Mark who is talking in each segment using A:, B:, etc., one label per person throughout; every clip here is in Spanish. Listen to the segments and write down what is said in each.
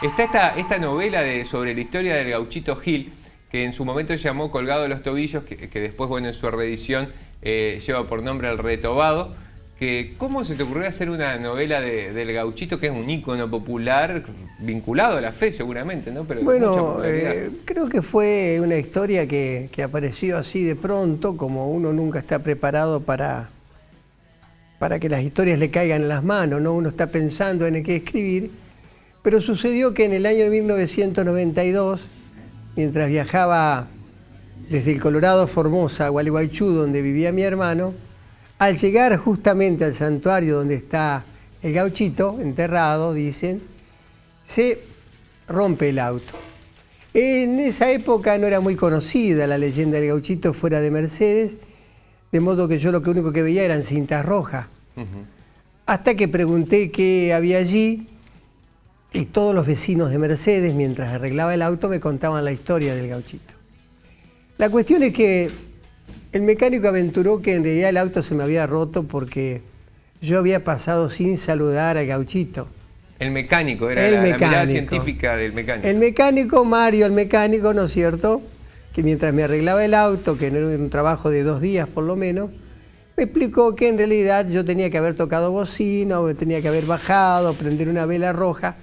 A: Está esta novela sobre la historia del Gauchito Gil, que en su momento llamó Colgado de los Tobillos, que después, bueno, en su reedición lleva por nombre El Retobado. ¿Cómo se te ocurrió hacer una novela del Gauchito, que es un ícono popular vinculado a la fe seguramente, ¿no? Pero
B: bueno, creo que fue una historia que apareció así de pronto, como uno nunca está preparado para que las historias le caigan en las manos, ¿no? Uno está pensando en qué escribir, pero sucedió que en el año 1992, mientras viajaba desde el Colorado Formosa a Gualeguaychú, donde vivía mi hermano, al llegar justamente al santuario donde está el Gauchito, enterrado, dicen, se rompe el auto. En esa época no era muy conocida la leyenda del Gauchito fuera de Mercedes, de modo que yo lo único que veía eran cintas rojas. Hasta que pregunté qué había allí, y todos los vecinos de Mercedes, mientras arreglaba el auto, me contaban la historia del Gauchito. La cuestión es que el mecánico aventuró que en realidad el auto se me había roto porque yo había pasado sin saludar al Gauchito.
A: El mecánico, era la mirada científica del mecánico. El mecánico,
B: Mario, el mecánico, ¿no es cierto?, que mientras me arreglaba el auto, que no era un trabajo de 2 días por lo menos, me explicó que en realidad yo tenía que haber tocado bocina, o tenía que haber bajado, prender una vela roja.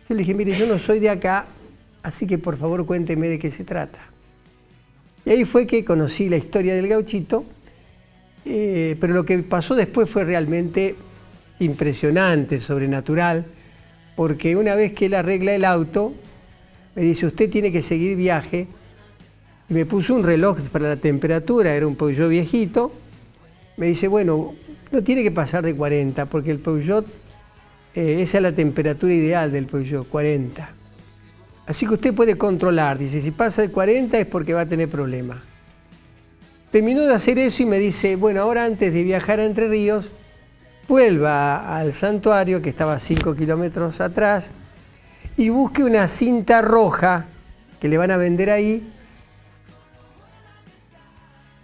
B: Yo le dije, mire, yo no soy de acá, así que por favor cuénteme de qué se trata. Y ahí fue que conocí la historia del Gauchito, pero lo que pasó después fue realmente impresionante, sobrenatural, porque una vez que él arregla el auto, me dice, usted tiene que seguir viaje, y me puso un reloj para la temperatura, era un Peugeot viejito, me dice, bueno, no tiene que pasar de 40, porque el Peugeot, esa es la temperatura ideal del Peugeot, 40. Así que usted puede controlar, dice, si pasa de 40 es porque va a tener problemas. Terminó de hacer eso y me dice, bueno, ahora antes de viajar a Entre Ríos, vuelva al santuario, que estaba a 5 kilómetros atrás, y busque una cinta roja que le van a vender ahí,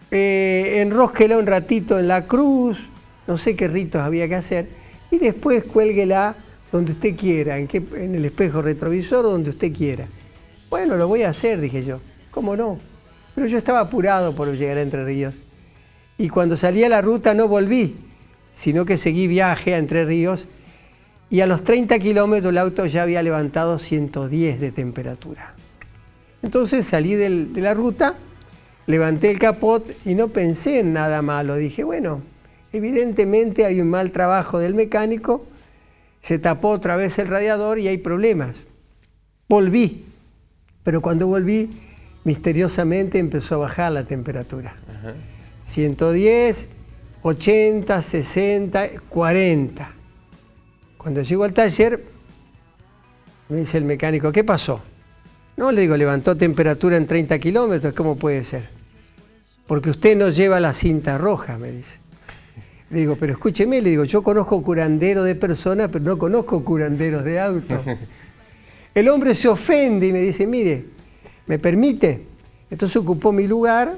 B: enrósquela un ratito en la cruz, no sé qué ritos había que hacer, y después cuélguela donde usted quiera, en el espejo retrovisor o donde usted quiera. Bueno, lo voy a hacer, dije yo. ¿Cómo no? Pero yo estaba apurado por llegar a Entre Ríos. Y cuando salí a la ruta no volví, sino que seguí viaje a Entre Ríos, y a los 30 kilómetros el auto ya había levantado 110 de temperatura. Entonces salí de la ruta, levanté el capot y no pensé en nada malo. Dije, bueno, evidentemente hay un mal trabajo del mecánico, se tapó otra vez el radiador y hay problemas. Volví, pero cuando volví, misteriosamente empezó a bajar la temperatura. 110, 80, 60, 40. Cuando llego al taller, me dice el mecánico, ¿qué pasó? No, le digo, levantó temperatura en 30 kilómetros, ¿cómo puede ser? Porque usted no lleva la cinta roja, me dice. Le digo, pero escúcheme, le digo, yo conozco curandero de personas, pero no conozco curanderos de autos. El hombre se ofende y me dice, mire, ¿me permite? Entonces ocupó mi lugar